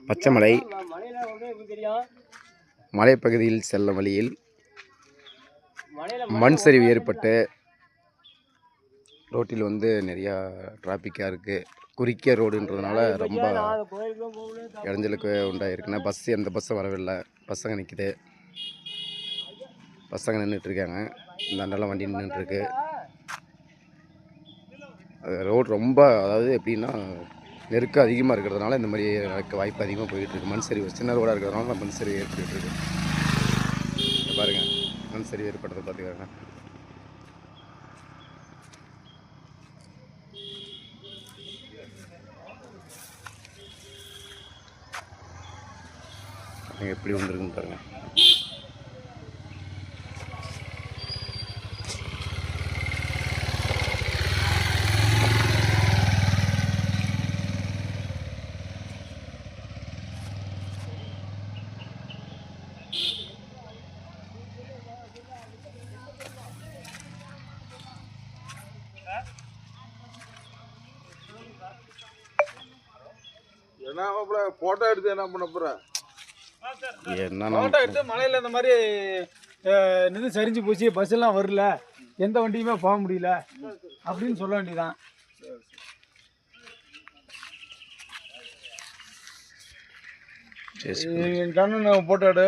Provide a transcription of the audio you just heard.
பச்சைமலை மலைப்பகுதியில் செல்லும் வழியில் மண் சரிவு ஏற்பட்டு ரோட்டில் நிறையா டிராஃபிக்காக இருக்குது. குறுக்கிய ரோடுன்றதுனால ரொம்ப இடைஞ்சலுக்கு உண்டாயிருக்குன்னா எந்த பஸ்ஸும் வரவில்லை. பசங்க நிற்கிது, பசங்க நின்றுட்டுருக்காங்க. இந்த அண்டெல்லாம் வண்டி நின்றுட்டுருக்கு. ரோடு ரொம்ப எப்படின்னா நெருக்கம் அதிகமாக இருக்கிறதுனால இந்த மாதிரி வாய்ப்பு அதிகமாக போயிட்டுருக்கு. மண் சரிவு சின்ன ரோடாக இருக்கிறதுனால மண் சரிவு ஏற்பட்டுருக்கு. பாருங்கள், மண் சரிவு ஏற்பட்டதை பார்த்துக்காங்க. எப்படி வந்துருக்குன்னு பாருங்கள். என்ன போட்டோ எடுத்து என்ன பண்ண போற? போட்டோ எடுத்து மலையில் இந்த மாதிரி நின்று சரிஞ்சு போச்சு, பஸ் எல்லாம் வரல, எந்த வண்டியுமே போக முடியல அப்படின்னு சொல்ல வேண்டியதான். போட்டோ எடு.